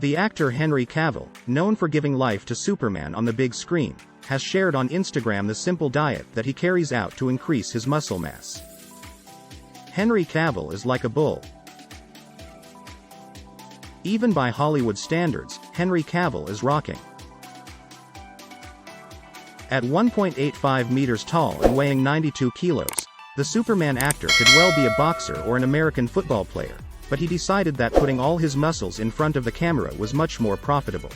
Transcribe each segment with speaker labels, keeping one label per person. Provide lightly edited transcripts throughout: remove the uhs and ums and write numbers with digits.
Speaker 1: The actor Henry Cavill, known for giving life to Superman on the big screen, has shared on Instagram the simple diet that he carries out to increase his muscle mass. Henry Cavill is like a bull. Even by Hollywood standards, Henry Cavill is rocking. At 1.85 meters tall and weighing 92 kilos, the Superman actor could well be a boxer or an American football player, but he decided that putting all his muscles in front of the camera was much more profitable.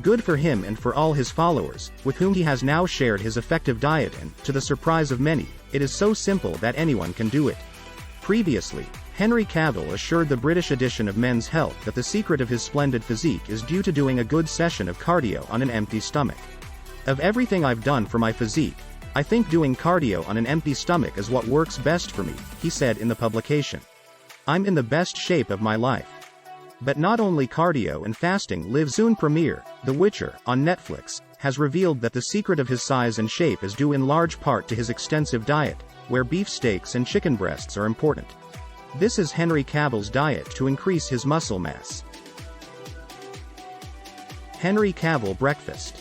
Speaker 1: Good for him and for all his followers, with whom he has now shared his effective diet, and, to the surprise of many, it is so simple that anyone can do it. Previously, Henry Cavill assured the British edition of Men's Health that the secret of his splendid physique is due to doing a good session of cardio on an empty stomach. "Of everything I've done for my physique, I think doing cardio on an empty stomach is what works best for me," he said in the publication. "I'm in the best shape of my life." But not only cardio and fasting live. Soon premiere, The Witcher, on Netflix, has revealed that the secret of his size and shape is due in large part to his extensive diet, where beef steaks and chicken breasts are important. This is Henry Cavill's diet to increase his muscle mass. Henry Cavill breakfast.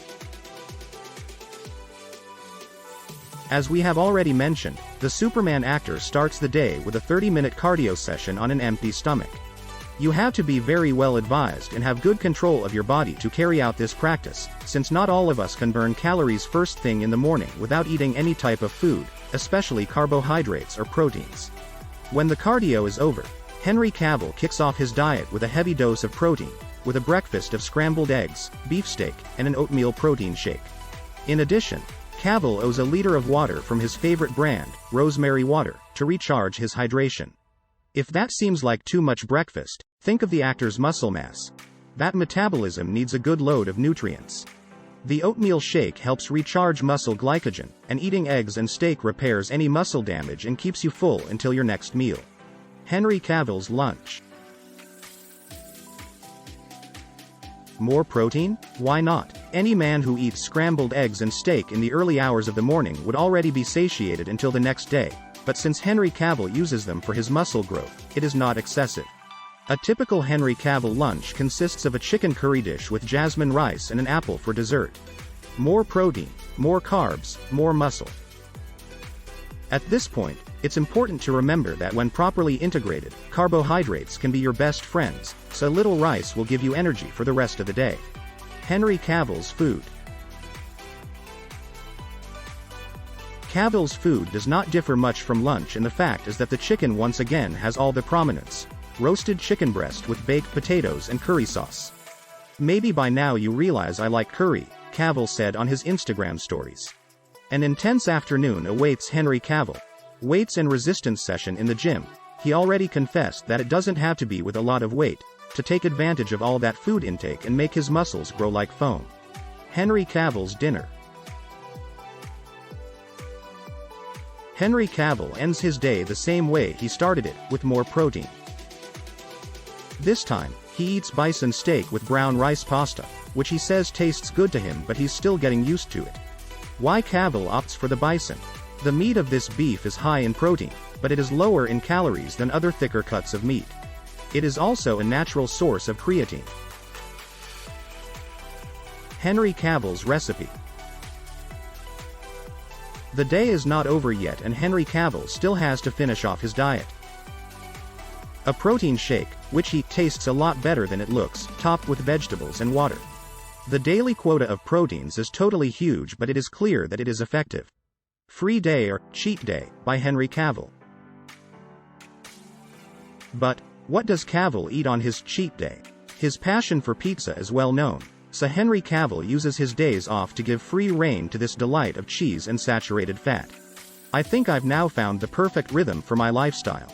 Speaker 1: As we have already mentioned, the Superman actor starts the day with a 30-minute cardio session on an empty stomach. You have to be very well advised and have good control of your body to carry out this practice, since not all of us can burn calories first thing in the morning without eating any type of food, especially carbohydrates or proteins. When the cardio is over, Henry Cavill kicks off his diet with a heavy dose of protein, with a breakfast of scrambled eggs, beefsteak, and an oatmeal protein shake. In addition, Cavill owes a liter of water from his favorite brand, Rosemary Water, to recharge his hydration. If that seems like too much breakfast, think of the actor's muscle mass. That metabolism needs a good load of nutrients. The oatmeal shake helps recharge muscle glycogen, and eating eggs and steak repairs any muscle damage and keeps you full until your next meal. Henry Cavill's lunch. More protein? Why not? Any man who eats scrambled eggs and steak in the early hours of the morning would already be satiated until the next day, but since Henry Cavill uses them for his muscle growth, it is not excessive. A typical Henry Cavill lunch consists of a chicken curry dish with jasmine rice and an apple for dessert. More protein, more carbs, more muscle. At this point, it's important to remember that when properly integrated, carbohydrates can be your best friends, so little rice will give you energy for the rest of the day. Henry Cavill's food. Cavill's food does not differ much from lunch, and the fact is that the chicken once again has all the prominence. Roasted chicken breast with baked potatoes and curry sauce. "Maybe by now you realize I like curry," Cavill said on his Instagram stories. An intense afternoon awaits Henry Cavill. Weights and resistance session in the gym. He already confessed that it doesn't have to be with a lot of weight to take advantage of all that food intake and make his muscles grow like foam. Henry Cavill's dinner. Henry Cavill ends his day the same way he started it, with more protein. This time, he eats bison steak with brown rice pasta, which he says tastes good to him, but he's still getting used to it. Why Cavill opts for the bison? The meat of this beef is high in protein, but it is lower in calories than other thicker cuts of meat. It is also a natural source of creatine. Henry Cavill's recipe. The day is not over yet, and Henry Cavill still has to finish off his diet. A protein shake, which he tastes a lot better than it looks, topped with vegetables and water. The daily quota of proteins is totally huge, but it is clear that it is effective. Free day or cheat day by Henry Cavill. But what does Cavill eat on his cheat day? His passion for pizza is well known, so Henry Cavill uses his days off to give free rein to this delight of cheese and saturated fat. "I think I've now found the perfect rhythm for my lifestyle.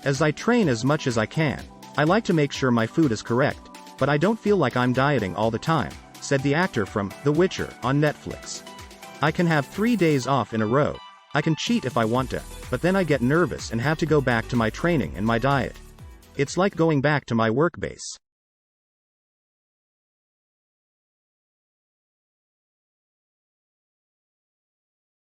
Speaker 1: As I train as much as I can, I like to make sure my food is correct, but I don't feel like I'm dieting all the time," said the actor from The Witcher on Netflix. "I can have 3 days off in a row. I can cheat if I want to, but then I get nervous and have to go back to my training and my diet. It's like going back to my work base."